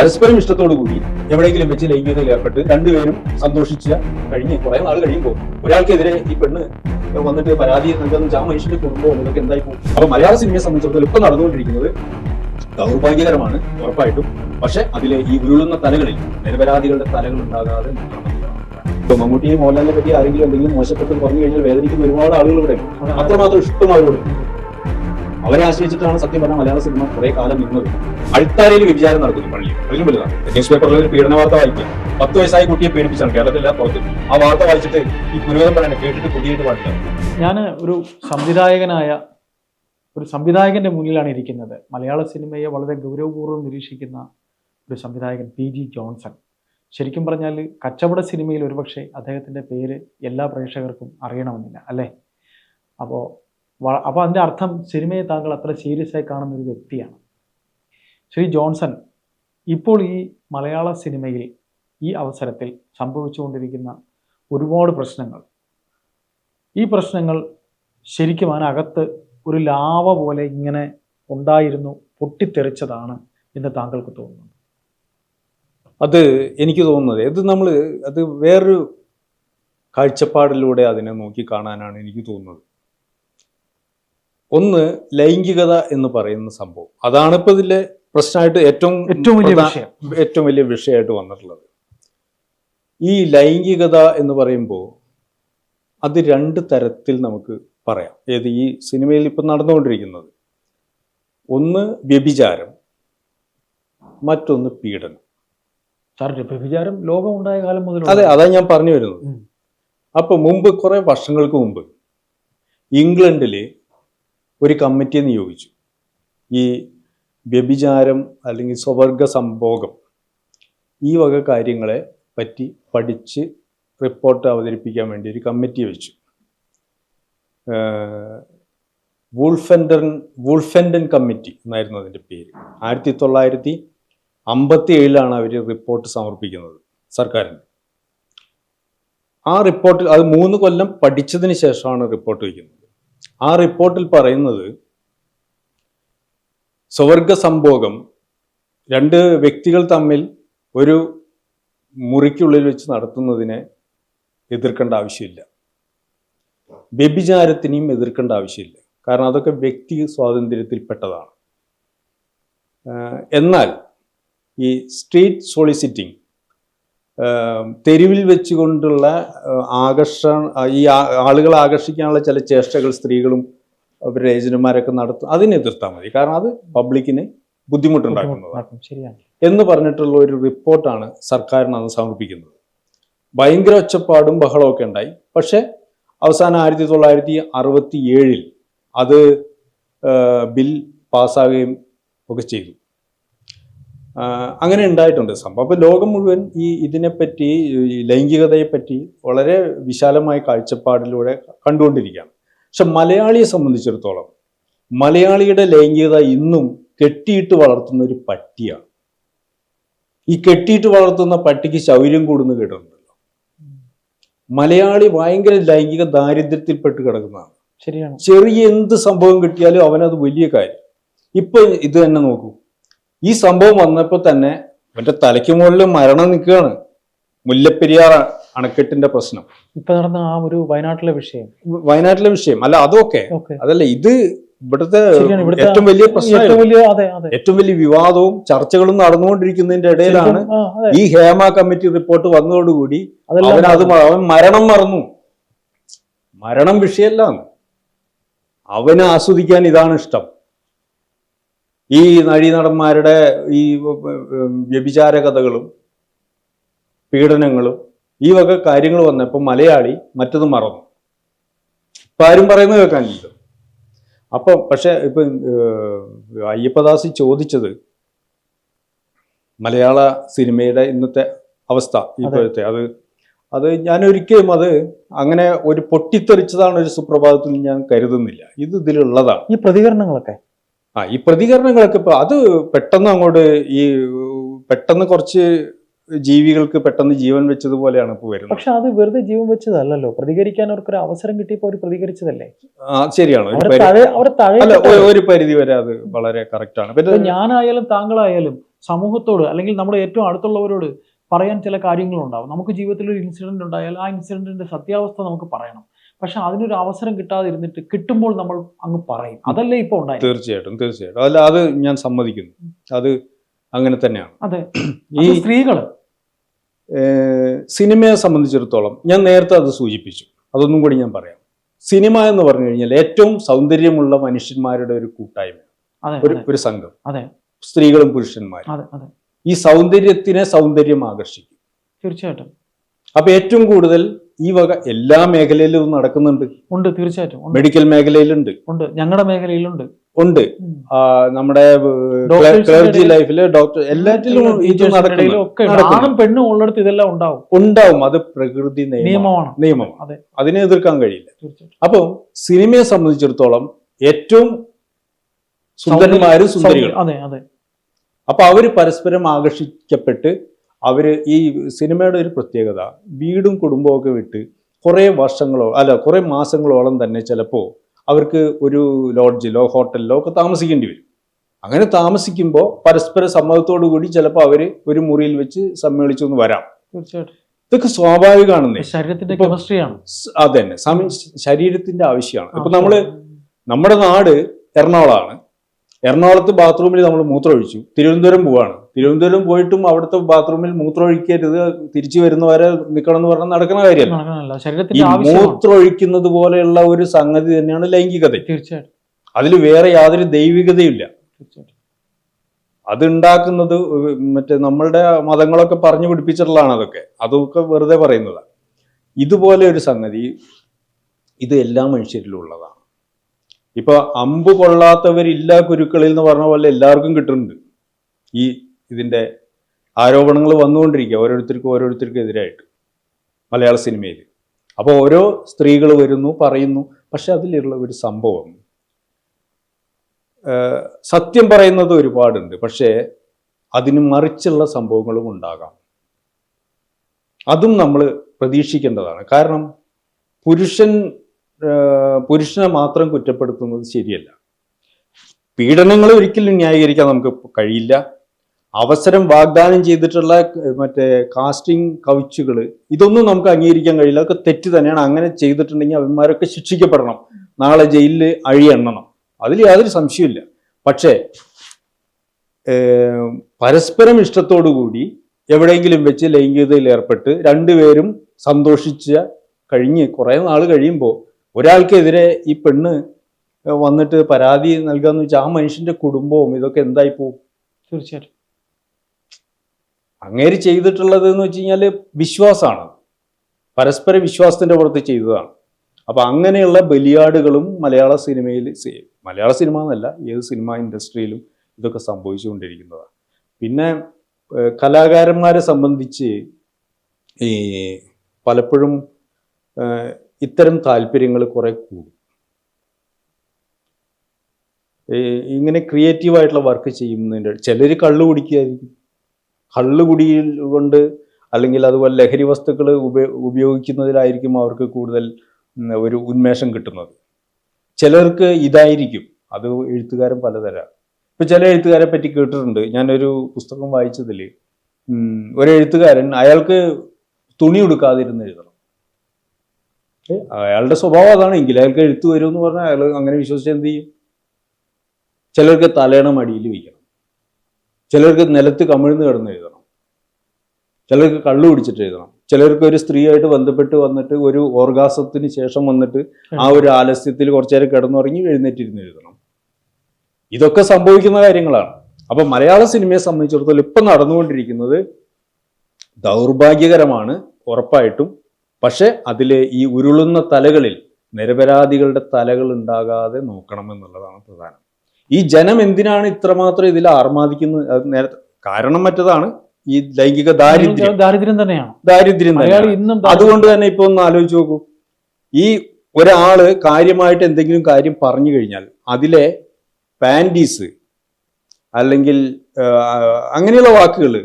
പരസ്പരം ഇഷ്ടത്തോടു കൂടി എവിടെയെങ്കിലും വെച്ച് ലൈംഗികതയിൽ ഏർപ്പെട്ട് രണ്ടുപേരും സന്തോഷിച്ച കഴിഞ്ഞ് കുറെ നാൾ കഴിയുമ്പോൾ ഒരാൾക്കെതിരെ ഈ പെണ്ണ് വന്നിട്ട് പരാതി നൽകുന്ന ആ മനുഷ്യന്റെ കുടുംബവും ഇതൊക്കെ എന്തായി പോകും. അപ്പൊ മലയാള സിനിമയെ സംബന്ധിച്ചിടത്തോളം ഇപ്പൊ നടന്നുകൊണ്ടിരിക്കുന്നത് ദൗർഭാഗ്യകരമാണ് ഉറപ്പായിട്ടും. പക്ഷെ അതിലെ ഈ ഉരുളുന്ന തലകളിൽ നിരപരാധികളുടെ തലകൾ ഉണ്ടാകാതെ ഇപ്പൊ മമ്മൂട്ടിയെ മോഹൻലാലിനെ പറ്റി ആരെങ്കിലും എന്തെങ്കിലും മോശപ്പെട്ട് പറഞ്ഞു കഴിഞ്ഞാൽ വേദനിക്കുന്ന ഒരുപാട് ആളുകൾ ഇവിടെ അത്രമാത്രം ഇഷ്ടം അവരോട്. അവരെ ആശ്രയിച്ചിട്ടാണ് സത്യം പറഞ്ഞ മലയാള സിനിമ കുറെ കാലം നിന്നത്. അൾത്താരയിൽ വ്യഭിചാരം നടക്കുന്നു പള്ളി, അതിലും വലുതാണ്. ന്യൂസ് പേപ്പറിൽ ഒരു പീഡന വാർത്ത വായിക്കുക. 10 വയസ്സായ കുട്ടിയെ പീഡിപ്പിച്ചാണ് കേരളത്തിലെ പുറത്ത്. ആ വാർത്ത വായിച്ചിട്ട് ഈ പുരോഗമനം പറയാൻ കേട്ടിട്ട് കുട്ടിയായിട്ട് പാടില്ല. ഞാൻ ഒരു സംവിധായകന്റെ മുന്നിലാണ് ഇരിക്കുന്നത്. മലയാള സിനിമയെ വളരെ ഗൗരവപൂർവ്വം നിരീക്ഷിക്കുന്ന ഒരു സംവിധായകൻ PG ജോൺസൺ. ശരിക്കും പറഞ്ഞാൽ കച്ചവട സിനിമയിൽ ഒരുപക്ഷെ അദ്ദേഹത്തിൻ്റെ പേര് എല്ലാ പ്രേക്ഷകർക്കും അറിയണമെന്നില്ല, അല്ലേ? അപ്പോൾ അതിൻ്റെ അർത്ഥം സിനിമയെ താങ്കൾ അത്ര സീരിയസ് ആയി കാണുന്ന ഒരു വ്യക്തിയാണ്. ശ്രീ ജോൺസൺ, ഇപ്പോൾ ഈ മലയാള സിനിമയിൽ ഈ അവസരത്തിൽ സംഭവിച്ചുകൊണ്ടിരിക്കുന്ന ഒരുപാട് പ്രശ്നങ്ങൾ, ഈ പ്രശ്നങ്ങൾ ശരിക്കും അതിനകത്ത് ഒരു ലാവ പോലെ ഇങ്ങനെ ഉണ്ടായിരുന്നു, പൊട്ടിത്തെറിച്ചതാണ് എന്ന് താങ്കൾക്ക് തോന്നുന്നു? അത് എനിക്ക് തോന്നുന്നത് അത് വേറൊരു കാഴ്ചപ്പാടിലൂടെ അതിനെ നോക്കി കാണാനാണ് എനിക്ക് തോന്നുന്നത്. ഒന്ന്, ലൈംഗികത എന്ന് പറയുന്ന സംഭവം, അതാണ് ഇപ്പോൾ ഇതിലെ പ്രശ്നമായിട്ട് ഏറ്റവും വലിയ വിഷയമായിട്ട് വന്നിട്ടുള്ളത്. ഈ ലൈംഗികത എന്ന് പറയുമ്പോൾ അത് 2 തരത്തിൽ നമുക്ക് പറയാം. ഈ സിനിമയിൽ ഇപ്പം നടന്നുകൊണ്ടിരിക്കുന്നത്, ഒന്ന് വ്യഭിചാരം, മറ്റൊന്ന് പീഡനം. വ്യഭിചാരം ലോകം ഉണ്ടായ കാലം മുതൽ. അതെ, അതാണ് ഞാൻ പറഞ്ഞു വരുന്നത്. അപ്പൊ കുറെ വർഷങ്ങൾക്ക് മുമ്പ് ഇംഗ്ലണ്ടിൽ ഒരു കമ്മിറ്റിയെ നിയോഗിച്ചു. ഈ വ്യഭിചാരം അല്ലെങ്കിൽ സ്വവർഗ സംഭോഗം, ഈ വക കാര്യങ്ങളെ പറ്റി പഠിച്ച് റിപ്പോർട്ട് അവതരിപ്പിക്കാൻ വേണ്ടി ഒരു കമ്മിറ്റി വെച്ചു. വൂൾഫെൻഡൻ കമ്മിറ്റി എന്നായിരുന്നു അതിൻ്റെ പേര്. 1957 അവർ റിപ്പോർട്ട് സമർപ്പിക്കുന്നത് സർക്കാരിന്. ആ റിപ്പോർട്ടിൽ അത് 3 കൊല്ലം പഠിച്ചതിന് ശേഷമാണ് റിപ്പോർട്ട് വയ്ക്കുന്നത്. ആ റിപ്പോർട്ടിൽ പറയുന്നത്, സ്വവർഗ സംഭോഗം 2 വ്യക്തികൾ തമ്മിൽ ഒരു മുറിക്കുള്ളിൽ വെച്ച് നടത്തുന്നതിനെ എതിർക്കേണ്ട ആവശ്യമില്ല, വ്യഭിചാരത്തിനെയും എതിർക്കേണ്ട ആവശ്യമില്ല, കാരണം അതൊക്കെ വ്യക്തി സ്വാതന്ത്ര്യത്തിൽപ്പെട്ടതാണ്. എന്നാൽ ഈ സ്ട്രീറ്റ് സോളിസിറ്റിംഗ്, തെരുവിൽ വെച്ചുകൊണ്ടുള്ള ഈ ആളുകളെ ആകർഷിക്കാനുള്ള ചില ചേഷ്ടകൾ സ്ത്രീകളും അവരുടെ ഏജന്റുമാരൊക്കെ നടത്തും, അതിനെ എതിർത്താൽ മതി, കാരണം അത് പബ്ലിക്കിന് ബുദ്ധിമുട്ടുണ്ടാക്കുന്നതാണ് എന്ന് പറഞ്ഞിട്ടുള്ള ഒരു റിപ്പോർട്ടാണ് സർക്കാരിന് അന്ന് സമർപ്പിക്കുന്നത്. ഭയങ്കര ഒച്ചപ്പാടും ബഹളമൊക്കെ ഉണ്ടായി. പക്ഷെ അവസാനം 1967 അത് ബിൽ പാസ്സാകുകയും ഒക്കെ ചെയ്തു. അങ്ങനെ ഉണ്ടായിട്ടുണ്ട് സംഭവം. അപ്പോൾ ലോകം മുഴുവൻ ഇതിനെപ്പറ്റി, ഈ ലൈംഗികതയെപ്പറ്റി വളരെ വിശാലമായ കാഴ്ചപ്പാടിലൂടെ കണ്ടുകൊണ്ടിരിക്കുകയാണ്. പക്ഷെ മലയാളിയെ സംബന്ധിച്ചിടത്തോളം മലയാളിയുടെ ലൈംഗികത ഇന്നും കെട്ടിയിട്ട് വളർത്തുന്ന ഒരു പട്ടിയാണ്. ഈ കെട്ടിയിട്ട് വളർത്തുന്ന പട്ടിക്ക് ശൗര്യം കൂടുന്നു കേട്ടിട്ടുണ്ടല്ലോ. മലയാളി ഭയങ്കര ലൈംഗിക ദാരിദ്ര്യത്തിൽപ്പെട്ട് കിടക്കുന്നതാണ്. ശരിയാണ്. ചെറിയ എന്ത് സംഭവം കിട്ടിയാലും അവനത് വലിയ കാര്യം. ഇപ്പൊ ഇത് തന്നെ നോക്കൂ, ഈ സംഭവം വന്നപ്പോൾ തന്നെ അവന്റെ തലയ്ക്ക് മുകളിൽ മരണം നിൽക്കുകയാണ്. മുല്ലപ്പെരിയാർ അണക്കെട്ടിന്റെ പ്രശ്നം, ഇപ്പൊ നടന്ന ആ ഒരു വയനാട്ടിലെ വിഷയം അല്ല, അതൊക്കെ അതല്ല, ഇത് ഇവിടുത്തെ ഏറ്റവും വലിയ പ്രശ്നം, ഏറ്റവും വലിയ വിവാദവും ചർച്ചകളും നടന്നുകൊണ്ടിരിക്കുന്നതിന്റെ ഇടയിലാണ് ഈ ഹേമ കമ്മിറ്റി റിപ്പോർട്ട് വന്നതോടുകൂടി അവൻ മരണം മറന്നു. മരണം വിഷയമല്ല, അവന് ആസ്വദിക്കാൻ ഇതാണ് ഇഷ്ടം. ഈ നടന്മാരുടെ ഈ വ്യഭിചാര കഥകളും പീഡനങ്ങളും ഈ വക കാര്യങ്ങൾ വന്നപ്പോൾ മലയാളി മറ്റത് മറന്നു. ഇപ്പം ആരും പറയുന്നത് കേൾക്കാനില്ലല്ലോ. അപ്പം പക്ഷെ ഇപ്പം അയ്യപ്പദാസ് ചോദിച്ചത് മലയാള സിനിമയുടെ ഇന്നത്തെ അവസ്ഥ, ഇപ്പോഴത്തെ അത് ഞാനൊരിക്കലും അങ്ങനെ ഒരു പൊട്ടിത്തെറിച്ചതാണ് ഒരു സുപ്രഭാതത്തിൽ ഞാൻ കരുതുന്നില്ല. ഇതിലുള്ളതാണ് ഈ പ്രതികരണങ്ങളൊക്കെ. ഈ പ്രതികരണങ്ങളൊക്കെ ഇപ്പൊ അത് പെട്ടെന്ന് കുറച്ച് ജീവികൾക്ക് പെട്ടെന്ന് ജീവൻ വെച്ചതുപോലെയാണ് ഇപ്പൊ വരുന്നത്. പക്ഷെ അത് വെറുതെ ജീവൻ വെച്ചതല്ലോ, പ്രതികരിക്കാൻ അവർക്കൊരു അവസരം കിട്ടിയപ്പോൾ അവർ പ്രതികരിച്ചതല്ലേ. ശരിയാണ്, ഒരു പരിധി വരെ അത് വളരെ കറക്റ്റ് ആണ്. ഞാനായാലും താങ്കളായാലും സമൂഹത്തോട് അല്ലെങ്കിൽ നമ്മുടെ ഏറ്റവും അടുത്തുള്ളവരോട് പറയാൻ ചില കാര്യങ്ങളുണ്ടാവും. നമുക്ക് ജീവിതത്തിൽ ഒരു ഇൻസിഡന്റ് ഉണ്ടായാൽ ആ ഇൻസിഡന്റിന്റെ സത്യാവസ്ഥ നമുക്ക് പറയണം. പക്ഷെ അതിനൊരു അവസരം കിട്ടാതെ ഇരുന്നിട്ട് കിട്ടുമ്പോൾ നമ്മൾ അങ്ങ് പറയും. അതല്ലേ ഇപ്പൊ ഉണ്ടായി. തീർച്ചയായിട്ടും അല്ല, അത് ഞാൻ സമ്മതിക്കുന്നു. അത് അങ്ങനെ തന്നെയാണ്. അതെ, ഈ സ്ത്രീകള് സിനിമയെ സംബന്ധിച്ചിടത്തോളം ഞാൻ നേരത്തെ അത് സൂചിപ്പിച്ചു, അതൊന്നും കൂടി ഞാൻ പറയാം. സിനിമ എന്ന് പറഞ്ഞു കഴിഞ്ഞാൽ ഏറ്റവും സൗന്ദര്യമുള്ള മനുഷ്യന്മാരുടെ ഒരു കൂട്ടായ്മ, ഒരു സംഘം, സ്ത്രീകളും പുരുഷന്മാരും. ഈ സൗന്ദര്യത്തിനെ സൗന്ദര്യം ആകർഷിക്കും. തീർച്ചയായിട്ടും. അപ്പൊ ഏറ്റവും കൂടുതൽ ഈ വക എല്ലാ മേഖലയിലും നടക്കുന്നുണ്ട്. ഉണ്ട്, തീർച്ചയായിട്ടും. മെഡിക്കൽ മേഖലയിലുണ്ട്, ഞങ്ങളുടെ മേഖലയിലുണ്ട്, നമ്മുടെ ക്ലർജി ലൈഫില് ഡോക്ടർ എല്ലാറ്റിലും ഇത് ആണും പെണ്ണും ഉള്ളിടത്ത് ഇതെല്ലാം ഉണ്ടാവും. അത് പ്രകൃതി നിയമമാണ്, അതിനെ എതിർക്കാൻ കഴിയില്ല. അപ്പൊ സിനിമയെ സംബന്ധിച്ചിടത്തോളം ഏറ്റവും സുന്ദരന്മാരും സുന്ദരികളും. അപ്പൊ അവര് പരസ്പരം ആകർഷിക്കപ്പെട്ട് അവര് ഈ സിനിമയുടെ ഒരു പ്രത്യേകത, വീടും കുടുംബവും ഒക്കെ വിട്ട് കുറെ മാസങ്ങളോളം തന്നെ ചിലപ്പോ അവർക്ക് ഒരു ലോഡ്ജിലോ ഹോട്ടലിലോ ഒക്കെ താമസിക്കേണ്ടി വരും. അങ്ങനെ താമസിക്കുമ്പോൾ പരസ്പര സമ്മതത്തോടു കൂടി ചിലപ്പോൾ അവര് ഒരു മുറിയിൽ വെച്ച് സമ്മേളിച്ചു എന്ന് വരാം. ഇതൊക്കെ സ്വാഭാവികമാണെന്നേ. ശരീരത്തിന്റെ കെമിസ്ട്രിയാണ്. അതന്നെ, ശരീരത്തിന്റെ ആവശ്യമാണ്. ഇപ്പൊ നമ്മുടെ നാട് എറണാകുളമാണ്. എറണാകുളത്ത് ബാത്റൂമിൽ നമ്മൾ മൂത്രമൊഴിച്ചു. തിരുവനന്തപുരം പോവാണ്. തിരുവനന്തപുരം പോയിട്ടും അവിടുത്തെ ബാത്റൂമിൽ മൂത്രമൊഴിക്കരുത്, തിരിച്ചു വരുന്നവരെ നിൽക്കണം എന്ന് പറഞ്ഞാൽ നടക്കുന്ന കാര്യമല്ല. ഈ മൂത്രമൊഴിക്കുന്നത് പോലെയുള്ള ഒരു സംഗതി തന്നെയാണ് ലൈംഗികത. തീർച്ചയായിട്ടും. അതിൽ വേറെ യാതൊരു ദൈവികതയില്ല. അതുണ്ടാക്കുന്നത് മറ്റേ നമ്മളുടെ മതങ്ങളൊക്കെ പറഞ്ഞു പിടിപ്പിച്ചിട്ടുള്ളതാണ്. അതൊക്കെ വെറുതെ പറയുന്നതാണ്. ഇതുപോലെ ഒരു സംഗതി ഇത് എല്ലാ മനുഷ്യരിലും ഉള്ളതാണ്. ഇപ്പൊ അമ്പ് കൊള്ളാത്തവരില്ല കുരുക്കളിൽ എന്ന് പറഞ്ഞ പോലെ എല്ലാവർക്കും കിട്ടുന്നുണ്ട്. ഇതിന്റെ ആരോപണങ്ങൾ വന്നുകൊണ്ടിരിക്കുക ഓരോരുത്തർക്കും എതിരായിട്ട് മലയാള സിനിമയിൽ. അപ്പോൾ ഓരോ സ്ത്രീകൾ വരുന്നു, പറയുന്നു. പക്ഷെ അതിലുള്ള ഒരു സംഭവം, സത്യം പറയുന്നത് ഒരുപാടുണ്ട്, പക്ഷേ അതിന് മറിച്ചുള്ള സംഭവങ്ങളും ഉണ്ടാകാം. അതും നമ്മൾ പ്രതീക്ഷിക്കേണ്ടതാണ്. കാരണം പുരുഷനെ മാത്രം കുറ്റപ്പെടുത്തുന്നത് ശരിയല്ല. പീഡനങ്ങൾ ഒരിക്കലും ന്യായീകരിക്കാൻ നമുക്ക് കഴിയില്ല. അവസരം വാഗ്ദാനം ചെയ്തിട്ടുള്ള മറ്റേ കാസ്റ്റിംഗ് കൗച്ചുകൾ, ഇതൊന്നും നമുക്ക് അംഗീകരിക്കാൻ കഴിയില്ല. അതൊക്കെ തെറ്റ് തന്നെയാണ്. അങ്ങനെ ചെയ്തിട്ടുണ്ടെങ്കിൽ അവന്മാരൊക്കെ ശിക്ഷിക്കപ്പെടണം, നാളെ ജയിലിൽ അഴിയെണ്ണണം, അതിൽ യാതൊരു സംശയമില്ല. പക്ഷേ പരസ്പരം ഇഷ്ടത്തോടുകൂടി എവിടെയെങ്കിലും വെച്ച് ലൈംഗികതയിൽ ഏർപ്പെട്ട് രണ്ടുപേരും കഴിഞ്ഞ് കുറേ നാൾ കഴിയുമ്പോൾ ഒരാൾക്കെതിരെ ഈ പെണ്ണ് വന്നിട്ട് പരാതി നൽകാന്ന് വെച്ചാൽ ആ മനുഷ്യന്റെ കുടുംബവും ഇതൊക്കെ എന്തായി പോവും? തീർച്ചയായിട്ടും. അങ്ങേര് ചെയ്തിട്ടുള്ളത് എന്ന് വെച്ച് കഴിഞ്ഞാൽ വിശ്വാസമാണ്, പരസ്പര വിശ്വാസത്തിന്റെ പുറത്ത് ചെയ്തതാണ്. അപ്പൊ അങ്ങനെയുള്ള ബലിയാടുകളും മലയാള സിനിമ എന്നല്ല, ഏത് സിനിമ ഇൻഡസ്ട്രിയിലും ഇതൊക്കെ സംഭവിച്ചുകൊണ്ടിരിക്കുന്നതാണ്. പിന്നെ കലാകാരന്മാരെ സംബന്ധിച്ച് ഈ പലപ്പോഴും ഇത്തരം താല്പര്യങ്ങൾ കുറെ കൂടും. ഇങ്ങനെ ക്രിയേറ്റീവായിട്ടുള്ള വർക്ക് ചെയ്യുന്നതിൻ്റെ ചിലർ കള്ളു കുടിക്കുകയായിരിക്കും. കള്ളുകുടിയിൽ കൊണ്ട് അല്ലെങ്കിൽ അതുപോലെ ലഹരി വസ്തുക്കൾ ഉപയോഗിക്കുന്നതിലായിരിക്കും അവർക്ക് കൂടുതൽ ഒരു ഉന്മേഷം കിട്ടുന്നത്. ചിലർക്ക് ഇതായിരിക്കും. അത് എഴുത്തുകാരൻ പലതരം. ഇപ്പം ചില എഴുത്തുകാരെ പറ്റി കേട്ടിട്ടുണ്ട്. ഞാനൊരു പുസ്തകം വായിച്ചതിൽ ഒരു എഴുത്തുകാരൻ അയാൾക്ക് തുണി ഉടുക്കാതിരുന്ന് എഴുതണം. അയാളുടെ സ്വഭാവം അതാണെങ്കിൽ അയാൾക്ക് എഴുത്ത് വരും എന്ന് പറഞ്ഞാൽ അയാൾ അങ്ങനെ വിശ്വസിച്ച് എന്ത് ചെയ്യും? ചിലർക്ക് തലയണ മടിയിൽ വയ്ക്കണം, ചിലർക്ക് നിലത്ത് കമിഴ്ന്ന് കിടന്ന് എഴുതണം, ചിലർക്ക് കള്ളു കുടിച്ചിട്ട് എഴുതണം, ചിലർക്ക് ഒരു സ്ത്രീയായിട്ട് ബന്ധപ്പെട്ട് വന്നിട്ട് ഒരു ഓർഗാസത്തിന് ശേഷം വന്നിട്ട് ആ ഒരു ആലസ്യത്തിൽ കുറച്ചു നേരം കിടന്നുറങ്ങി എഴുന്നേറ്റിരുന്ന് എഴുതണം. ഇതൊക്കെ സംഭവിക്കുന്ന കാര്യങ്ങളാണ്. അപ്പൊ മലയാള സിനിമയെ സംബന്ധിച്ചിടത്തോളം ഇപ്പം നടന്നുകൊണ്ടിരിക്കുന്നത് ദൗർഭാഗ്യകരമാണ് ഉറപ്പായിട്ടും. പക്ഷെ അതിലെ ഈ ഉരുളുന്ന തലകളിൽ നിരപരാധികളുടെ തലകൾ ഉണ്ടാകാതെ നോക്കണം എന്നുള്ളതാണ് പ്രധാനം. ഈ ജനം എന്തിനാണ് ഇത്രമാത്രം ഇതിൽ ആർമാദിക്കുന്നത്? അത് നേരത്തെ കാരണം മറ്റതാണ്, ഈ ലൈംഗിക ദാരിദ്ര്യം തന്നെയാണ്. അതുകൊണ്ട് തന്നെ ഇപ്പൊ ഒന്ന് ആലോചിച്ച് നോക്കൂ. ഈ ഒരാള് കാര്യമായിട്ട് എന്തെങ്കിലും കാര്യം പറഞ്ഞു കഴിഞ്ഞാൽ അതിലെ പാൻറ്റീസ് അല്ലെങ്കിൽ അങ്ങനെയുള്ള വാക്കുകൾ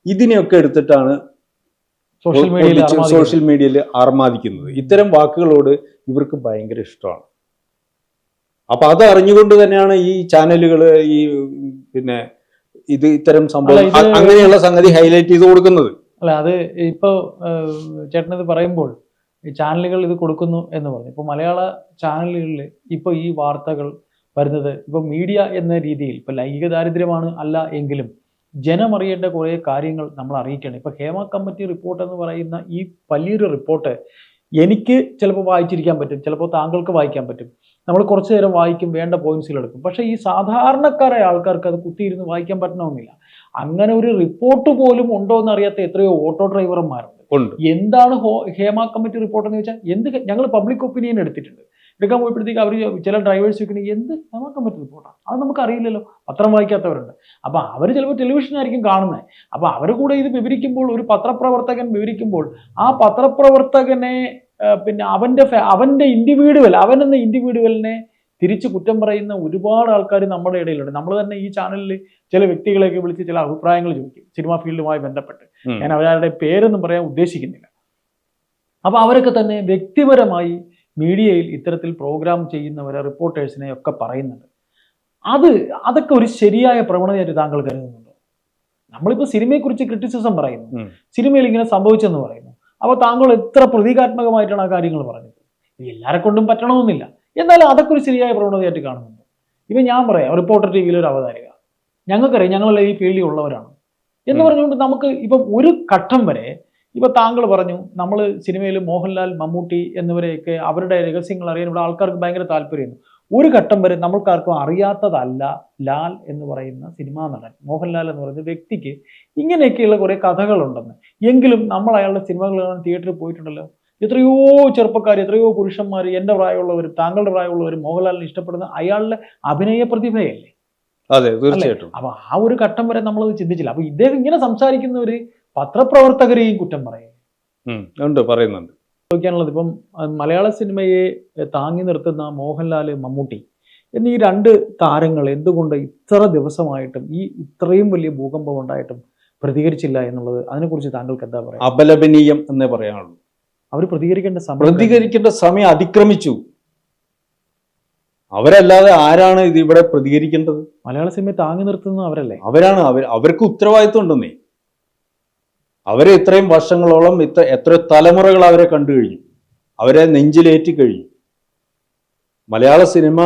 ഇതിനെയൊക്കെ എടുത്തിട്ടാണ് സോഷ്യൽ മീഡിയയിൽ ആർമാദിക്കുന്നത്. ഇത്തരം വാക്കുകളോട് ഇവർക്ക് ഭയങ്കര ഇഷ്ടമാണ്. അപ്പൊ അത് അറിഞ്ഞുകൊണ്ട് തന്നെയാണ് ഈ ചാനലുകൾ, ഈ പിന്നെ ഇത് ഇത്തരം സംഭവം അല്ല, ഇത് അങ്ങനെയുള്ള സംഗതി ഹൈലൈറ്റ് ചെയ്ത് കൊടുക്കുന്നത്. അല്ല, അത് ഇപ്പോൾ ചേട്ടൻ ഇത് പറയുമ്പോൾ ഈ ചാനലുകൾ ഇത് കൊടുക്കുന്നു എന്ന് പറഞ്ഞു. ഇപ്പോൾ മലയാള ചാനലുകളിൽ ഇപ്പോൾ ഈ വാർത്തകൾ വരുന്നത് ഇപ്പോൾ മീഡിയ എന്ന രീതിയിൽ ഇപ്പോൾ ലൈംഗിക ദാരിദ്ര്യമാണ് അല്ല എങ്കിലും ജനമറിയേണ്ട കുറേ കാര്യങ്ങൾ നമ്മൾ അറിയിക്കണം. ഇപ്പോൾ ഹേമ കമ്മിറ്റി റിപ്പോർട്ട് എന്ന് പറയുന്ന ഈ വലിയൊരു റിപ്പോർട്ട് എനിക്ക് ചിലപ്പോൾ വായിച്ചിരിക്കാൻ പറ്റും, ചിലപ്പോൾ താങ്കൾക്ക് വായിക്കാൻ പറ്റും. നമ്മൾ കുറച്ച് നേരം വായിക്കും, വേണ്ട പോയിന്റ്സുകൾ എടുക്കും. പക്ഷേ ഈ സാധാരണക്കാരായ ആൾക്കാർക്ക് അത് കുത്തിയിരുന്ന് വായിക്കാൻ പറ്റണമെന്നില്ല. അങ്ങനെ ഒരു റിപ്പോർട്ട് പോലും ഉണ്ടോ എന്ന് അറിയാത്ത എത്രയോ ഓട്ടോ ഡ്രൈവർമാരുണ്ട്. എന്താണ് ഹേമ കമ്മിറ്റി റിപ്പോർട്ട് എന്ന് വെച്ചാൽ ഞങ്ങൾ പബ്ലിക് ഒപ്പീനിയൻ എടുക്കാൻ പോയപ്പോഴത്തേക്ക് അവർ ചില ഡ്രൈവേഴ്സ് വെക്കുന്നത് എന്ത് ഹേമ കമ്മിറ്റി റിപ്പോർട്ടാണ്, അത് നമുക്ക് അറിയില്ലല്ലോ, പത്രം വായിക്കാത്തവരുണ്ട്. അപ്പോൾ അവർ ചിലപ്പോൾ ടെലിവിഷനായിരിക്കും കാണുന്നത്. അപ്പോൾ അവർ കൂടെ ഇത് വിവരിക്കുമ്പോൾ, ഒരു പത്രപ്രവർത്തകൻ വിവരിക്കുമ്പോൾ ആ പത്രപ്രവർത്തകനെ പിന്നെ അവൻ്റെ ഇൻഡിവിഡുവൽ, അവനെന്ന ഇൻഡിവിഡുവലിനെ തിരിച്ച് കുറ്റം പറയുന്ന ഒരുപാട് ആൾക്കാർ നമ്മുടെ ഇടയിലുണ്ട്. നമ്മൾ തന്നെ ഈ ചാനലിൽ ചില വ്യക്തികളെയൊക്കെ വിളിച്ച് ചില അഭിപ്രായങ്ങൾ ചോദിക്കും സിനിമാ ഫീൽഡുമായി ബന്ധപ്പെട്ട്. ഞാൻ അവരുടെ പേരൊന്നും പറയാൻ ഉദ്ദേശിക്കുന്നില്ല. അപ്പോൾ അവരൊക്കെ തന്നെ വ്യക്തിപരമായി മീഡിയയിൽ ഇത്തരത്തിൽ പ്രോഗ്രാം ചെയ്യുന്നവരെ, റിപ്പോർട്ടേഴ്സിനെ ഒക്കെ പറയുന്നുണ്ട്. അതൊക്കെ ഒരു ശരിയായ പ്രവണതയായിട്ട് താങ്കൾ കരുതുന്നുണ്ടോ? നമ്മളിപ്പോൾ സിനിമയെക്കുറിച്ച് ക്രിറ്റിസിസം പറയുന്നു, സിനിമയിൽ ഇങ്ങനെ സംഭവിച്ചെന്ന് പറയുന്നു. അപ്പോൾ താങ്കൾ എത്ര പ്രതീകാത്മകമായിട്ടാണ് ആ കാര്യങ്ങൾ പറഞ്ഞത്? എല്ലാവരെ കൊണ്ടും പറ്റണമെന്നില്ല, എന്നാലും അതൊക്കെ ഒരു ശരിയായ പ്രവണതയായിട്ട് കാണുന്നുണ്ട്. ഇപ്പം ഞാൻ പറയാം, റിപ്പോർട്ടർ ടി വിയിലൊരു അവതാരിക, ഞങ്ങൾക്കറിയാം ഞങ്ങളെല്ലാം ഈ ഫീൽഡിൽ ഉള്ളവരാണ് എന്ന് പറഞ്ഞുകൊണ്ട് നമുക്ക് ഇപ്പം ഒരു ഘട്ടം വരെ, ഇപ്പം താങ്കൾ പറഞ്ഞു നമ്മൾ സിനിമയിൽ മോഹൻലാൽ, മമ്മൂട്ടി എന്നിവരെയൊക്കെ അവരുടെ രഹസ്യങ്ങൾ അറിയാൻ ഇവിടെ ആൾക്കാർക്ക് ഭയങ്കര താല്പര്യമാണ്. ഒരു ഘട്ടം വരെ നമ്മൾക്കാർക്കും അറിയാത്തതല്ല ലാൽ എന്ന് പറയുന്ന സിനിമാ നടൻ, മോഹൻലാൽ എന്ന് പറയുന്ന വ്യക്തിക്ക് ഇങ്ങനെയൊക്കെയുള്ള കുറേ കഥകളുണ്ടെന്ന്. എങ്കിലും നമ്മൾ അയാളുടെ സിനിമകൾ കാണാൻ തിയേറ്ററിൽ പോയിട്ടുണ്ടല്ലോ. എത്രയോ ചെറുപ്പക്കാർ, എത്രയോ പുരുഷന്മാർ, എൻ്റെ പ്രായമുള്ളവരും താങ്കളുടെ പ്രായമുള്ളവരും മോഹൻലാലിനെ ഇഷ്ടപ്പെടുന്ന അയാളുടെ അഭിനയ പ്രതിഭയല്ലേ? അതെ, തീർച്ചയായിട്ടും. അപ്പൊ ആ ഒരു ഘട്ടം വരെ നമ്മളത് ചിന്തിച്ചില്ല. അപ്പൊ ഇദ്ദേഹം ഇങ്ങനെ സംസാരിക്കുന്ന ഒരു പത്രപ്രവർത്തകരെയും കുറ്റം പറയുന്നുണ്ട്. ചോദിക്കാനുള്ളത്, ഇപ്പം മലയാള സിനിമയെ താങ്ങി നിർത്തുന്ന മോഹൻലാൽ, മമ്മൂട്ടി എന്നീ രണ്ട് താരങ്ങൾ എന്തുകൊണ്ട് ഇത്ര ദിവസമായിട്ടും ഈ ഇത്രയും വലിയ ഭൂകമ്പം ഉണ്ടായിട്ടും പ്രതികരിച്ചില്ല എന്നുള്ളത്, അതിനെക്കുറിച്ച് താങ്കൾക്ക് എന്താ പറയുക? അപലപനീയം എന്നേ പറയാനുള്ളൂ. അവർ പ്രതികരിക്കേണ്ട സമയം അതിക്രമിച്ചു. അവരല്ലാതെ ആരാണ് ഇത് ഇവിടെ പ്രതികരിക്കേണ്ടത്? മലയാള സിനിമയെ താങ്ങി നിർത്തുന്നത് അവരല്ലേ? അവർക്ക് ഉത്തരവാദിത്വം ഉണ്ടെന്നേ. അവരെ ഇത്രയും വർഷങ്ങളോളം എത്ര തലമുറകൾ അവരെ കണ്ടു കഴിഞ്ഞു, അവരെ നെഞ്ചിലേറ്റി കഴിഞ്ഞു. മലയാള സിനിമ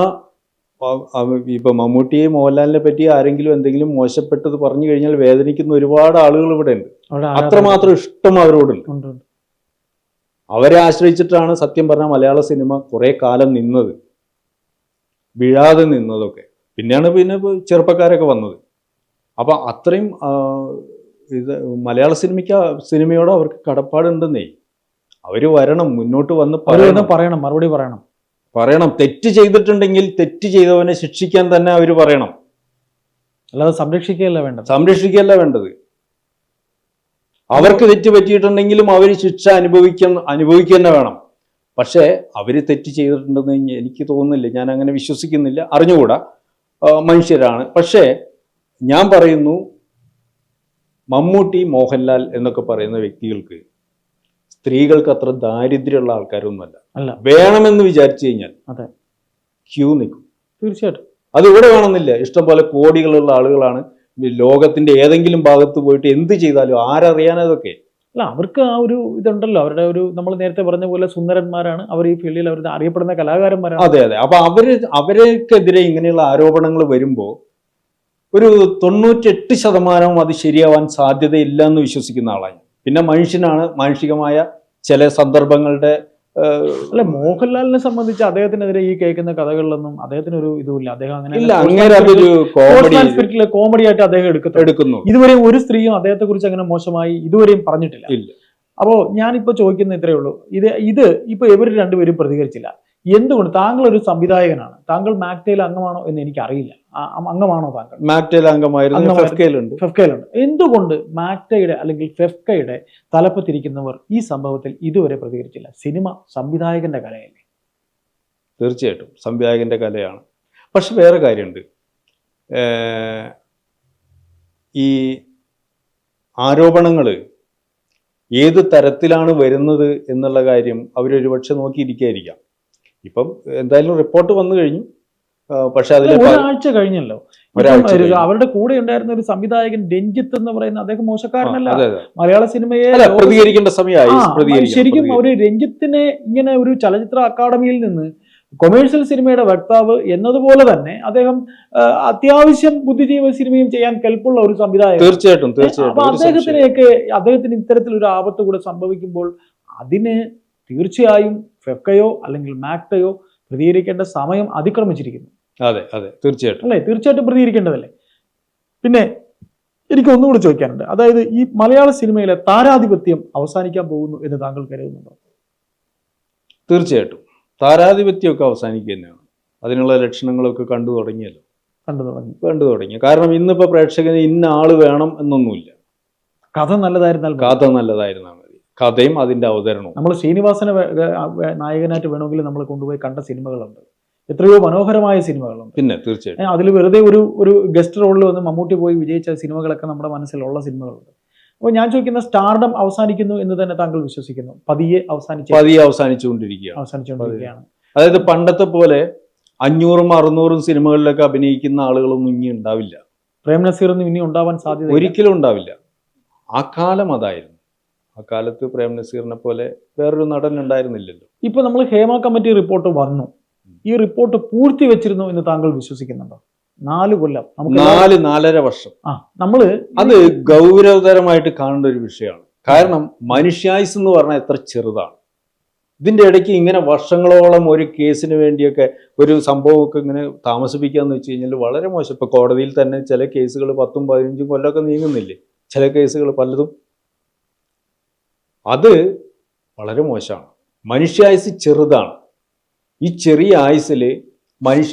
ഇപ്പൊ മമ്മൂട്ടിയെ, മോഹൻലാലിനെ പറ്റി ആരെങ്കിലും എന്തെങ്കിലും മോശപ്പെട്ടത് പറഞ്ഞു കഴിഞ്ഞാൽ വേദനിക്കുന്ന ഒരുപാട് ആളുകൾ ഇവിടെ ഉണ്ട്. അത്രമാത്രം ഇഷ്ടം അവരോടുണ്ട്. അവരെ ആശ്രയിച്ചിട്ടാണ് സത്യം പറഞ്ഞാൽ മലയാള സിനിമ കുറെ കാലം നിന്നത്, വീഴാതെ നിന്നതൊക്കെ. പിന്നെ ചെറുപ്പക്കാരൊക്കെ വന്നത്. അപ്പൊ അത്രയും ഇത് മലയാള സിനിമയോട് അവർക്ക് കടപ്പാടുണ്ടെന്നേ. അവര് വരണം, മുന്നോട്ട് വന്ന് പറയണം, മറുപടി പറയണം. തെറ്റ് ചെയ്തിട്ടുണ്ടെങ്കിൽ തെറ്റ് ചെയ്തവനെ ശിക്ഷിക്കാൻ തന്നെ അവർ പറയണം, അല്ലാതെ സംരക്ഷിക്കുകയല്ല വേണ്ടത്. അവർക്ക് തെറ്റ് പറ്റിയിട്ടുണ്ടെങ്കിലും അവർ ശിക്ഷ അനുഭവിക്കുക തന്നെ വേണം. പക്ഷേ അവര് തെറ്റ് ചെയ്തിട്ടുണ്ടെന്ന് എനിക്ക് തോന്നുന്നില്ല, ഞാൻ അങ്ങനെ വിശ്വസിക്കുന്നില്ല. അറിഞ്ഞുകൂടാ, മനുഷ്യരാണ്. പക്ഷേ ഞാൻ പറയുന്നു, മമ്മൂട്ടി, മോഹൻലാൽ എന്നൊക്കെ പറയുന്ന വ്യക്തികൾക്ക്, സ്ത്രീകൾക്ക് അത്ര ദാരിദ്ര്യമുള്ള ആൾക്കാരൊന്നുമല്ല. വേണമെന്ന് വിചാരിച്ചു കഴിഞ്ഞാൽ ക്യൂ നിൽക്കും. തീർച്ചയായിട്ടും അത് ഇവിടെ വേണമെന്നില്ല. ഇഷ്ടംപോലെ കോടികളുള്ള ആളുകളാണ് ലോകത്തിന്റെ ഏതെങ്കിലും ഭാഗത്ത് പോയിട്ട് എന്ത് ചെയ്താലും ആരറിയാനതൊക്കെ. അല്ല, അവർക്ക് ആ ഒരു ഇതുണ്ടല്ലോ, അവരുടെ ഒരു, നമ്മൾ നേരത്തെ പറഞ്ഞ പോലെ സുന്ദരന്മാരാണ് അവർ, ഈ ഫീൽഡിൽ അവർ അറിയപ്പെടുന്ന കലാകാരന്മാരാണ്. അതെ. അപ്പൊ അവർക്കെതിരെ ഇങ്ങനെയുള്ള ആരോപണങ്ങൾ വരുമ്പോൾ ഒരു 98% അത് ശരിയാവാൻ സാധ്യതയില്ല എന്ന് വിശ്വസിക്കുന്ന ആളാണ്. പിന്നെ മനുഷ്യനാണ്, മാനുഷികമായ ചില സന്ദർഭങ്ങളുടെ. അല്ല, മോഹൻലാലിനെ സംബന്ധിച്ച് അദ്ദേഹത്തിനെതിരെ ഈ കേൾക്കുന്ന കഥകളിലൊന്നും അദ്ദേഹത്തിന് ഒരു ഇതുമില്ല. അദ്ദേഹം കോമഡി ആയിട്ട് അദ്ദേഹം എടുക്കുന്നു. ഇതുവരെയും ഒരു സ്ത്രീയും അദ്ദേഹത്തെ കുറിച്ച് അങ്ങനെ മോശമായി ഇതുവരെയും പറഞ്ഞിട്ടില്ല. അപ്പോ ഞാനിപ്പോ ചോദിക്കുന്ന ഇത്രയേ ഉള്ളൂ, ഇത് ഇപ്പൊ ഇവർ രണ്ടുപേരും പ്രതികരിച്ചില്ല. എന്തുകൊണ്ട്? താങ്കൾ ഒരു സംവിധായകനാണ്, താങ്കൾ മാക്ടയിൽ അംഗമാണോ എന്ന് എനിക്ക് അറിയില്ല. അംഗമാണോ താങ്കൾ? മാക്ടയിൽ അംഗമായിരുന്നു, ഫെഫ്കയിലുണ്ട്. എന്തുകൊണ്ട് മാക്ടയുടെ അല്ലെങ്കിൽ ഫെഫ്കയുടെ തലപ്പത്തിരിക്കുന്നവർ ഈ സംഭവത്തിൽ ഇതുവരെ പ്രതികരിച്ചില്ല? സിനിമ സംവിധായകന്റെ കലയല്ലേ? തീർച്ചയായിട്ടും സംവിധായകന്റെ കലയാണ്. പക്ഷെ വേറെ കാര്യമുണ്ട്. ഈ ആരോപണങ്ങൾ ഏത് തരത്തിലാണ് വരുന്നത് എന്നുള്ള കാര്യം അവരൊരുപക്ഷെ നോക്കിയിരിക്കായിരിക്കാം. ഇപ്പം എന്തായാലും റിപ്പോർട്ട് വന്നു കഴിഞ്ഞു. പക്ഷെ അതിൽ ഒരാഴ്ച കഴിഞ്ഞല്ലോ. ഒരാഴ്ച ഇപ്പം കഴിഞ്ഞു. അവരുടെ കൂടെ ഉണ്ടായിരുന്ന ഒരു സംവിധായകൻ രഞ്ജിത്ത് എന്ന് പറയുന്ന അദ്ദേഹം മോശക്കാരനല്ല. അതെ, അതെ. മലയാള സിനിമയെ അല്ല, പ്രതികരിക്കേണ്ട സമയമായി. ശരിക്കും ഒരു രഞ്ജിത്തിനെ ഇങ്ങനെ ഒരു ചലച്ചിത്ര അക്കാദമിയിൽ നിന്ന് കൊമേഴ്സ്യൽ സിനിമയുടെ വക്താവ് എന്നതുപോലെ തന്നെ അദ്ദേഹം അത്യാവശ്യം ബുദ്ധിജീവ സിനിമയും ചെയ്യാൻ കെൽപ്പുള്ള ഒരു സംവിധായകൻ. തീർച്ചയായിട്ടും അപ്പൊ അദ്ദേഹത്തിന് ഇത്തരത്തിലൊരു ആപത്ത് കൂടെ സംഭവിക്കുമ്പോൾ അതിന് തീർച്ചയായും ഫെഫ്കയോ അല്ലെങ്കിൽ മാക്ടയോ പ്രതികരിക്കേണ്ട സമയം അതിക്രമിച്ചിരിക്കുന്നു. അതെ, അതെ, തീർച്ചയായിട്ടും അല്ലേ? തീർച്ചയായിട്ടും പ്രതികരിക്കേണ്ടതല്ലേ. പിന്നെ എനിക്ക് ഒന്നുകൂടി ചോദിക്കാനുണ്ട്. അതായത് ഈ മലയാള സിനിമയിലെ താരാധിപത്യം അവസാനിക്കാൻ പോകുന്നു എന്ന് താങ്കൾ കരുതുന്നുണ്ടോ? തീർച്ചയായിട്ടും താരാധിപത്യമൊക്കെ അവസാനിക്കുക തന്നെയാണ്. അതിനുള്ള ലക്ഷണങ്ങളൊക്കെ കണ്ടു തുടങ്ങി. കാരണം ഇന്നിപ്പോ പ്രേക്ഷകന് ഇന്ന ആള് വേണം എന്നൊന്നുമില്ല. കഥ നല്ലതായിരുന്നാൽ മതി. കഥയും അതിന്റെ അവതരണവും. നമ്മൾ ശ്രീനിവാസനെ നായകനായിട്ട് വേണമെങ്കിൽ നമ്മൾ കൊണ്ടുപോയി കണ്ട സിനിമകളുണ്ട്, എത്രയോ മനോഹരമായ സിനിമകളുണ്ട്. പിന്നെ തീർച്ചയായിട്ടും അതിൽ വെറുതെ ഒരു ഗസ്റ്റ് റോളിൽ വന്ന് മമ്മൂട്ടി പോയി വിജയിച്ച സിനിമകളൊക്കെ നമ്മുടെ മനസ്സിലുള്ള സിനിമകളുണ്ട്. അപ്പോൾ ഞാൻ ചോദിക്കുന്ന സ്റ്റാർഡം അവസാനിക്കുന്നു എന്ന് തന്നെ താങ്കൾ വിശ്വസിക്കുന്നു? പതിയെ അവസാനിച്ചുകൊണ്ടിരിക്കുകയാണ്. അതായത് പണ്ടത്തെ പോലെ 500-600 സിനിമകളിലൊക്കെ അഭിനയിക്കുന്ന ആളുകളൊന്നും ഇനി ഉണ്ടാവില്ല. പ്രേം നസീറൊന്നും ഇനി ഉണ്ടാവാൻ സാധ്യത ഒരിക്കലും ഉണ്ടാവില്ല. ആ കാലം അതായിരുന്നു. ആ കാലത്ത് പ്രേം നസീറിനെ പോലെ വേറൊരു നടൻ ഉണ്ടായിരുന്നില്ലല്ലോ. ഇപ്പൊ നമ്മൾ ഹേമ കമ്മിറ്റി റിപ്പോർട്ട് വന്നു. ഈ റിപ്പോർട്ട് പൂഴ്ത്തി വെച്ചിരുന്നു എന്ന് താങ്കൾ വിശ്വസിക്കുന്നുണ്ടോ? 4 കൊല്ലം, 4-4.5 വർഷം അത് ഗൗരവതരമായിട്ട് കാണേണ്ട ഒരു വിഷയമാണ്. കാരണം മനുഷ്യായുസ് എന്ന് പറഞ്ഞാൽ എത്ര ചെറുതാണ്. ഇതിന്റെ ഇടയ്ക്ക് ഇങ്ങനെ വർഷങ്ങളോളം ഒരു കേസിന് വേണ്ടിയൊക്കെ ഒരു സംഭവമൊക്കെ ഇങ്ങനെ താമസിപ്പിക്കാന്ന് വെച്ച് കഴിഞ്ഞാൽ വളരെ മോശം. ഇപ്പൊ കോടതിയിൽ തന്നെ ചില കേസുകൾ 10-15 കൊല്ലമൊക്കെ നീങ്ങുന്നില്ലേ ചില കേസുകൾ പലതും. അത് വളരെ മോശമാണ്. മനുഷ്യായുസ് ചെറുതാണ്. ഈ ചെറിയ ആയുസ്സിൽ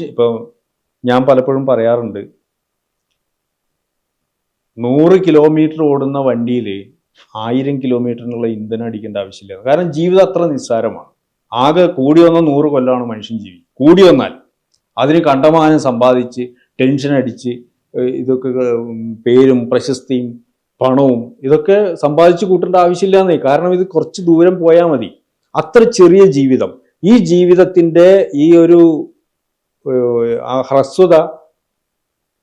ഇപ്പൊ ഞാൻ പലപ്പോഴും പറയാറുണ്ട്, 100 കിലോമീറ്റർ ഓടുന്ന വണ്ടിയിൽ 1000 കിലോമീറ്ററിനുള്ള ഇന്ധനം അടിക്കേണ്ട ആവശ്യമില്ല. കാരണം ജീവിതം അത്ര നിസ്സാരമാണ്. ആകെ കൂടി വന്നാൽ 100 കൊല്ലമാണ് മനുഷ്യൻ കൂടി വന്നാൽ. അതിന് കണ്ടമാനം സമ്പാദിച്ച് ടെൻഷൻ അടിച്ച് ഇതൊക്കെ പേരും പ്രശസ്തിയും പണവും ഇതൊക്കെ സമ്പാദിച്ചു കൂട്ടേണ്ട ആവശ്യമില്ലാന്നേ. കാരണം ഇത് കുറച്ച് ദൂരം പോയാൽ മതി. അത്ര ചെറിയ ജീവിതം. ഈ ജീവിതത്തിൻ്റെ ഈ ഒരു ഹ്രസ്വത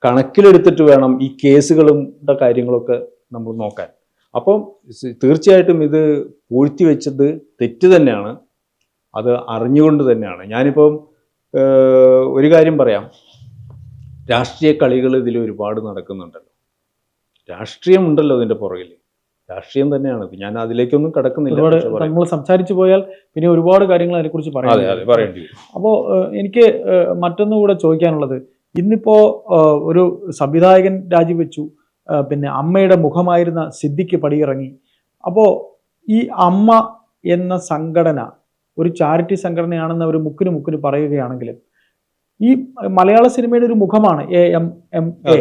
കണക്കിലെടുത്തിട്ട് വേണം ഈ കേസുകളുടെ കാര്യങ്ങളൊക്കെ നമ്മൾ നോക്കാൻ. അപ്പം തീർച്ചയായിട്ടും ഇത് പൂഴ്ത്തി വെച്ചത് തെറ്റ് തന്നെയാണ്. അത് അറിഞ്ഞുകൊണ്ട് തന്നെയാണ്. ഞാനിപ്പം ഒരു കാര്യം പറയാം, രാഷ്ട്രീയ കളികൾ ഇതിൽ ഒരുപാട് നടക്കുന്നുണ്ടല്ലോ. രാഷ്ട്രീയം ഉണ്ടല്ലോ ഇതിൻ്റെ പുറകിൽ. രാഷ്ട്രീയം തന്നെയാണ്. ഞാൻ അതിലേക്കൊന്നും കടക്കുന്നില്ല. നമ്മൾ സംസാരിച്ചു പോയാൽ പിന്നെ ഒരുപാട് കാര്യങ്ങൾ അതിനെക്കുറിച്ച് പറയേണ്ടി വരും. അപ്പോൾ എനിക്ക് മറ്റൊന്നുകൂടെ ചോദിക്കാനുള്ളത്, ഇന്നിപ്പോ ഒരു സംവിധായകൻ രാജിവെച്ചു, പിന്നെ അമ്മയുടെ മുഖമായിരുന്ന സിദ്ദിഖ് പടിയിറങ്ങി. അപ്പോൾ ഈ അമ്മ എന്ന സംഘടന ഒരു ചാരിറ്റി സംഘടനയാണെന്ന് അവർ മുക്കിന് പറയുകയാണെങ്കിലും ഈ മലയാള സിനിമയുടെ ഒരു മുഖമാണ് AMMA.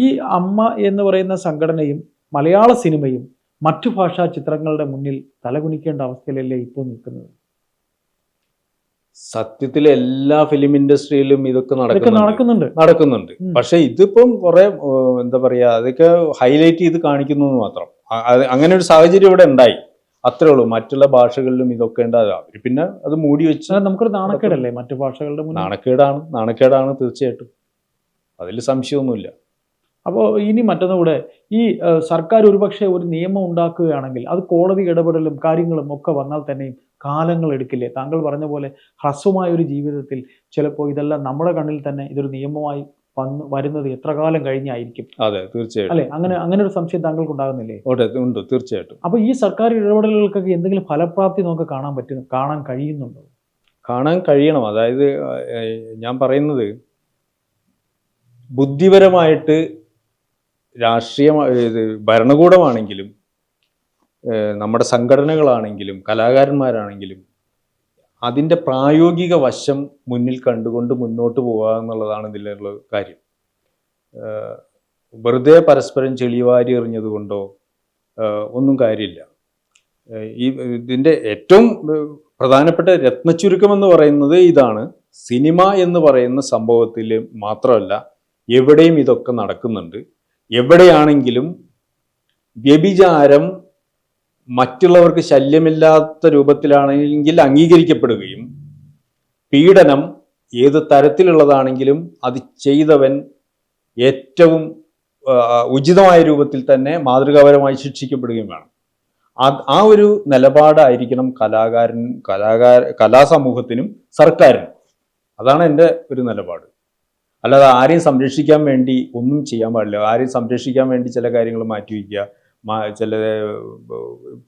ഈ അമ്മ എന്ന് പറയുന്ന സംഘടനയും മലയാള സിനിമയും മറ്റു ഭാഷാ ചിത്രങ്ങളുടെ മുന്നിൽ തലകുനിക്കേണ്ട അവസ്ഥയിലല്ലേ ഇപ്പോൾ നിൽക്കുന്നത്? സത്യത്തിൽ എല്ലാ ഫിലിം ഇൻഡസ്ട്രിയിലും ഇതൊക്കെ നടക്കുന്നുണ്ട്. പക്ഷെ ഇതിപ്പം കുറെ എന്താ പറയാ, അതൊക്കെ ഹൈലൈറ്റ് ചെയ്ത് കാണിക്കുന്നു എന്ന് മാത്രം. അങ്ങനെ ഒരു സാഹചര്യം ഇവിടെ ഉണ്ടായി, അത്രേ ഉള്ളൂ. മറ്റുള്ള ഭാഷകളിലും ഇതൊക്കെ ഉണ്ടാകുക. അവർ പിന്നെ അത് മൂടി വെച്ച് നമുക്കൊരു നാണക്കേടല്ലേ മറ്റു ഭാഷകളുടെ മുന്നിൽ? നാണക്കേടാണ് തീർച്ചയായിട്ടും. അതിൽ സംശയമൊന്നുമില്ല. അപ്പോൾ ഇനി മറ്റൊന്നുകൂടെ, ഈ സർക്കാർ ഒരുപക്ഷെ ഒരു നിയമം ഉണ്ടാക്കുകയാണെങ്കിൽ അത് കോടതി ഇടപെടലും കാര്യങ്ങളും ഒക്കെ വന്നാൽ തന്നെയും കാലങ്ങൾ എടുക്കില്ലേ? താങ്കൾ പറഞ്ഞ പോലെ ഹ്രസ്വമായ ഒരു ജീവിതത്തിൽ ചിലപ്പോൾ ഇതെല്ലാം നമ്മുടെ കണ്ണിൽ തന്നെ ഇതൊരു നിയമമായി വരുന്നത് എത്ര കാലം കഴിഞ്ഞായിരിക്കും? അതെ, തീർച്ചയായിട്ടും. അല്ലെ? അങ്ങനെ ഒരു സംശയം താങ്കൾക്ക് ഉണ്ടാകുന്നില്ലേ? ഉണ്ട്, തീർച്ചയായിട്ടും. അപ്പൊ ഈ സർക്കാർ ഇടപെടലുകൾക്കൊക്കെ എന്തെങ്കിലും ഫലപ്രാപ്തി നമുക്ക് കാണാൻ കഴിയുന്നുണ്ടോ? കാണാൻ കഴിയണം. അതായത് ഞാൻ പറയുന്നത്, ബുദ്ധിപരമായിട്ട് ഭരണകൂടമാണെങ്കിലും നമ്മുടെ സംഘടനകളാണെങ്കിലും കലാകാരന്മാരാണെങ്കിലും അതിൻ്റെ പ്രായോഗിക വശം മുന്നിൽ കണ്ടുകൊണ്ട് മുന്നോട്ട് പോകുക എന്നുള്ളതാണ് ഇതിലുള്ള കാര്യം. വെറുതെ പരസ്പരം ചെളിവാരി എറിഞ്ഞതുകൊണ്ടോ ഒന്നും കാര്യമില്ല. ഇതിൻ്റെ ഏറ്റവും പ്രധാനപ്പെട്ട രത്നച്ചുരുക്കം എന്ന് പറയുന്നത് ഇതാണ്. സിനിമ എന്ന് പറയുന്ന സംഭവത്തിൽ മാത്രമല്ല, എവിടെയും ഇതൊക്കെ നടക്കുന്നുണ്ട്. എവിടെയാണെങ്കിലും വ്യഭിചാരം മറ്റുള്ളവർക്ക് ശല്യമില്ലാത്ത രൂപത്തിലാണെങ്കിൽ അംഗീകരിക്കപ്പെടുകയും പീഡനം ഏത് തരത്തിലുള്ളതാണെങ്കിലും അത് ചെയ്തവൻ ഏറ്റവും ഉചിതമായ രൂപത്തിൽ തന്നെ മാതൃകാപരമായി ശിക്ഷിക്കപ്പെടുകയും വേണം. ആ ഒരു നിലപാടായിരിക്കണം കലാസമൂഹത്തിനും സർക്കാരിനും. അതാണ് എൻ്റെ ഒരു നിലപാട്. അല്ലാതെ ആരെയും സംരക്ഷിക്കാൻ വേണ്ടി ഒന്നും ചെയ്യാൻ പാടില്ല. ആരെയും സംരക്ഷിക്കാൻ വേണ്ടി ചില കാര്യങ്ങൾ മാറ്റിവെക്കുക,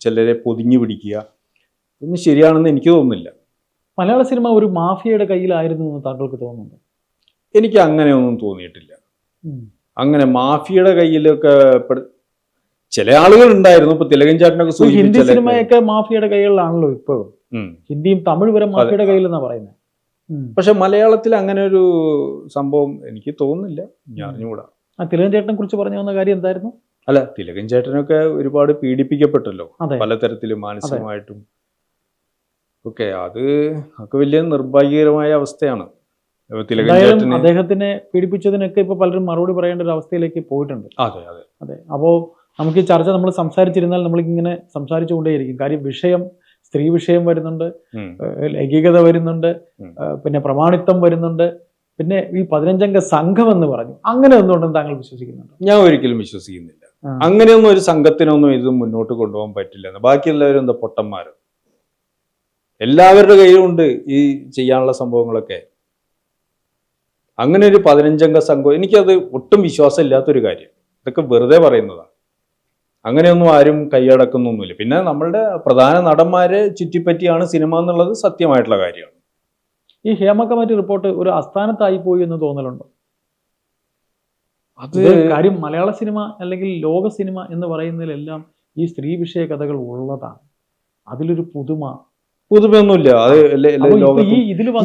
ചിലരെ പൊതിഞ്ഞു പിടിക്കുക, ഒന്നും ശരിയാണെന്ന് എനിക്ക് തോന്നുന്നില്ല. മലയാള സിനിമ ഒരു മാഫിയയുടെ കയ്യിലായിരുന്നു എന്ന് താങ്കൾക്ക് തോന്നുന്നുണ്ട്? എനിക്ക് അങ്ങനെയൊന്നും തോന്നിയിട്ടില്ല. അങ്ങനെ മാഫിയയുടെ കയ്യിലൊക്കെ ചില ആളുകൾ ഉണ്ടായിരുന്നു. ഇപ്പൊ തിലകൻ ചേട്ടനൊക്കെ ഹിന്ദി സിനിമയൊക്കെ മാഫിയയുടെ കൈകളിലാണല്ലോ ഇപ്പോഴും. ഹിന്ദിയും തമിഴ് വരെ മാഫിയയുടെ കയ്യിലെന്നാ പറയുന്നത്. പക്ഷെ മലയാളത്തിൽ അങ്ങനെ ഒരു സംഭവം എനിക്ക് തോന്നുന്നില്ല. ഞാൻ അറിഞ്ഞുകൂടാ. തിലകൻ ചേട്ടനെ കുറിച്ച് പറഞ്ഞു വന്ന കാര്യം എന്തായിരുന്നു? അല്ല, തിലകൻ ചേട്ടനൊക്കെ ഒരുപാട് പീഡിപ്പിക്കപ്പെട്ടല്ലോ പലതരത്തിലും, മാനസികമായിട്ടും ഒക്കെ. അതൊക്കെ വലിയ നിർഭാഗ്യകരമായ അവസ്ഥയാണ്. അദ്ദേഹത്തിനെ പീഡിപ്പിച്ചതിനൊക്കെ ഇപ്പൊ പലരും മറുപടി പറയേണ്ട ഒരു അവസ്ഥയിലേക്ക് പോയിട്ടുണ്ട്. അതെ. അപ്പോ നമുക്ക് ഈ ചർച്ച നമ്മൾ സംസാരിച്ചിരുന്നാൽ നമ്മളിങ്ങനെ സംസാരിച്ചുകൊണ്ടേയിരിക്കും. കാര്യം വിഷയം സ്ത്രീ വിഷയം വരുന്നുണ്ട്, ലൈംഗികത വരുന്നുണ്ട്, പിന്നെ പ്രമാണിത്വം വരുന്നുണ്ട്, പിന്നെ ഈ 15 അംഗ സംഘം എന്ന് പറഞ്ഞു. അങ്ങനെ ഒന്നുകൊണ്ടും താങ്കൾ വിശ്വസിക്കുന്നുണ്ട്? ഞാൻ ഒരിക്കലും വിശ്വസിക്കുന്നില്ല. അങ്ങനെയൊന്നും ഒരു സംഘത്തിനൊന്നും ഇത് മുന്നോട്ട് കൊണ്ടുപോകാൻ പറ്റില്ല. ബാക്കിയുള്ളവരും എന്താ പൊട്ടന്മാരോ? എല്ലാവരുടെ കയ്യിലുണ്ട് ഈ ചെയ്യാനുള്ള സംഭവങ്ങളൊക്കെ. അങ്ങനെ ഒരു 15 അംഗ സംഘം, എനിക്കത് ഒട്ടും വിശ്വാസമില്ലാത്തൊരു കാര്യം. ഇതൊക്കെ വെറുതെ പറയുന്നതാണ്. അങ്ങനെയൊന്നും ആരും കൈയടക്കുന്നൊന്നുമില്ല. പിന്നെ നമ്മളുടെ പ്രധാന നടന്മാരെ ചുറ്റിപ്പറ്റിയാണ് സിനിമ എന്നുള്ളത് സത്യമായിട്ടുള്ള കാര്യമാണ്. ഈ ഹേമ കമ്മിറ്റി റിപ്പോർട്ട് ഒരു അസ്ഥാനത്തായി പോയി എന്ന് തോന്നലുണ്ടോ? അത് കാര്യം മലയാള സിനിമ അല്ലെങ്കിൽ ലോക സിനിമ എന്ന് പറയുന്നതിലെല്ലാം ഈ സ്ത്രീ വിഷയ കഥകൾ ഉള്ളതാണ്. അതിലൊരു പുതുമയൊന്നുമില്ല.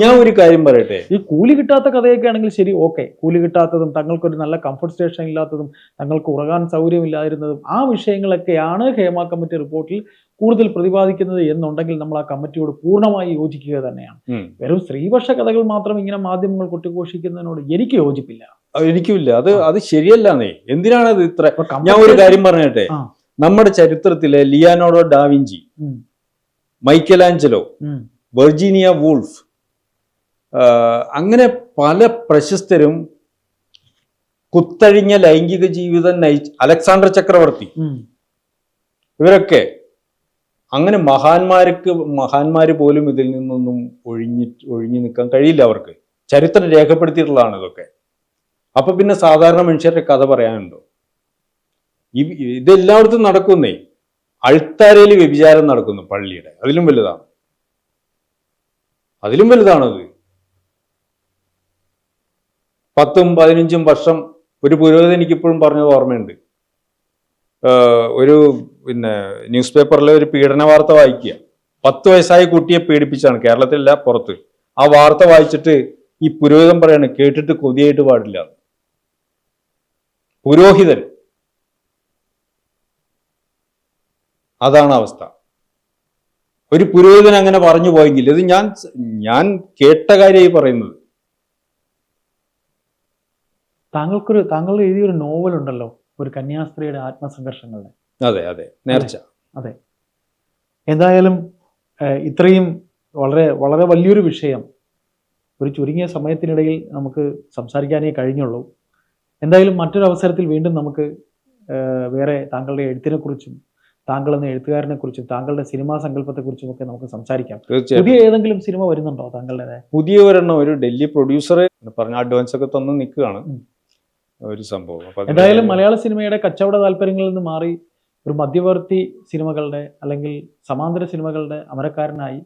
ഞാൻ ഒരു കാര്യം പറയട്ടെ, ഈ കൂലി കിട്ടാത്ത കഥയൊക്കെ ആണെങ്കിൽ ശരി, ഓക്കെ. കൂലി കിട്ടാത്തതും തങ്ങൾക്കൊരു നല്ല കംഫർട്ട് സ്റ്റേഷൻ ഇല്ലാത്തതും തങ്ങൾക്ക് ഉറങ്ങാൻ സൗകര്യമില്ലാതിരുന്നതും ആ വിഷയങ്ങളൊക്കെയാണ് ഹേമ കമ്മിറ്റി റിപ്പോർട്ടിൽ കൂടുതൽ പ്രതിപാദിക്കുന്നത് എന്നുണ്ടെങ്കിൽ നമ്മൾ ആ കമ്മിറ്റിയോട് പൂർണ്ണമായി യോജിക്കുക തന്നെയാണ്. വെറും സ്ത്രീപക്ഷ കഥകൾ മാത്രം ഇങ്ങനെ മാധ്യമങ്ങൾ കൊട്ടിഘോഷിക്കുന്നതിനോട് എനിക്ക് യോജിപ്പില്ല. എനിക്കുമില്ല. അത് ശരിയല്ലാന്നേ. എന്തിനാണ് അത് ഇത്ര? ഞാൻ ഒരു കാര്യം പറഞ്ഞിട്ടെ, നമ്മുടെ ചരിത്രത്തിലെ Leonardo da Vinci, Michelangelo, Virginia wolf, അങ്ങനെ പല പ്രശസ്തരും കുത്തഴിഞ്ഞ ലൈംഗിക ജീവിതം അലക്സാണ്ടർ ചക്രവർത്തി, ഇവരൊക്കെ അങ്ങനെ മഹാന്മാര് പോലും ഇതിൽ നിന്നൊന്നും ഒഴിഞ്ഞു നിൽക്കാൻ കഴിയില്ല അവർക്ക്. ചരിത്രം രേഖപ്പെടുത്തിയിട്ടുള്ളതാണ് ഇതൊക്കെ. അപ്പൊ പിന്നെ സാധാരണ മനുഷ്യരുടെ കഥ പറയാനുണ്ടോ? ഇതെല്ലായിടത്തും നടക്കുന്നേ. അൾത്താരയിൽ വ്യഭിചാരം നടക്കുന്നു പള്ളിയുടെ, അതിലും വലുതാണത്. 10-15 വർഷം ഒരു പുരോഹിതൻ എനിക്കിപ്പോഴും പറഞ്ഞത് ഓർമ്മയുണ്ട്. ഒരു ന്യൂസ് പേപ്പറിലെ ഒരു പീഡന വാർത്ത വായിക്കുക. 10 വയസ്സായ കുട്ടിയെ പീഡിപ്പിച്ചാണ്, കേരളത്തിലല്ല പുറത്ത്. ആ വാർത്ത വായിച്ചിട്ട് ഈ പുരോഹിതൻ പറയാണ്, കേട്ടിട്ട് കൊതിയായിട്ട് പാടില്ല. പുരോഹിതൻ, അതാണ് അവസ്ഥ. ഒരു പുരോഹിതൻ അങ്ങനെ പറഞ്ഞു പോയെങ്കിൽ, ഇത് ഞാൻ കേട്ട കാര്യമായി പറയുന്നത്. താങ്കൾ എഴുതിയൊരു നോവൽ ഉണ്ടല്ലോ, ഒരു കന്യാസ്ത്രീയുടെ ആത്മസംഘർഷങ്ങളുടെ. അതെ, നേർച്ച. അതെ. എന്തായാലും ഇത്രയും വളരെ വളരെ വലിയൊരു വിഷയം ഒരു ചുരുങ്ങിയ സമയത്തിനിടയിൽ നമുക്ക് സംസാരിക്കാനേ കഴിഞ്ഞുള്ളൂ. എന്തായാലും മറ്റൊരു അവസരത്തിൽ വീണ്ടും നമുക്ക് വേറെ താങ്കളുടെ എഴുത്തിനെക്കുറിച്ചും താങ്കൾ എന്ന എഴുത്തുകാരനെ കുറിച്ചും താങ്കളുടെ സിനിമാ സങ്കല്പത്തെക്കുറിച്ചും ഒക്കെ നമുക്ക് സംസാരിക്കാം. പുതിയ ഏതെങ്കിലും സിനിമ വരുന്നുണ്ടോ താങ്കളുടേതായ? പുതിയ ഒരെണ്ണം, ഒരു ഡൽഹി പ്രൊഡ്യൂസറെ പറഞ്ഞ അഡ്വാൻസ് ഒക്കെ തന്ന് നിൽക്കുകയാണ് ഒരു സംഭവം. എന്തായാലും മലയാള സിനിമയുടെ കച്ചവട താല്പര്യങ്ങളിൽ നിന്ന് മാറി ഒരു മധ്യവർത്തി സിനിമകളുടെ അല്ലെങ്കിൽ സമാന്തര സിനിമകളുടെ അമരക്കാരനായി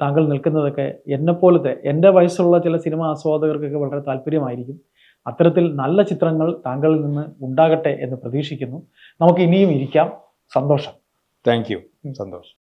താങ്കൾ നിൽക്കുന്നതൊക്കെ എന്നെപ്പോലത്തെ എൻ്റെ വയസ്സുള്ള ചില സിനിമ ആസ്വാദകർക്കൊക്കെ വളരെ താല്പര്യമായിരിക്കും. അത്തരത്തിൽ നല്ല ചിത്രങ്ങൾ താങ്കളിൽ നിന്ന് ഉണ്ടാകട്ടെ എന്ന് പ്രതീക്ഷിക്കുന്നു. നമുക്ക് ഇനിയും ഇരിക്കാം. സന്തോഷം. Thank you. സന്തോഷം.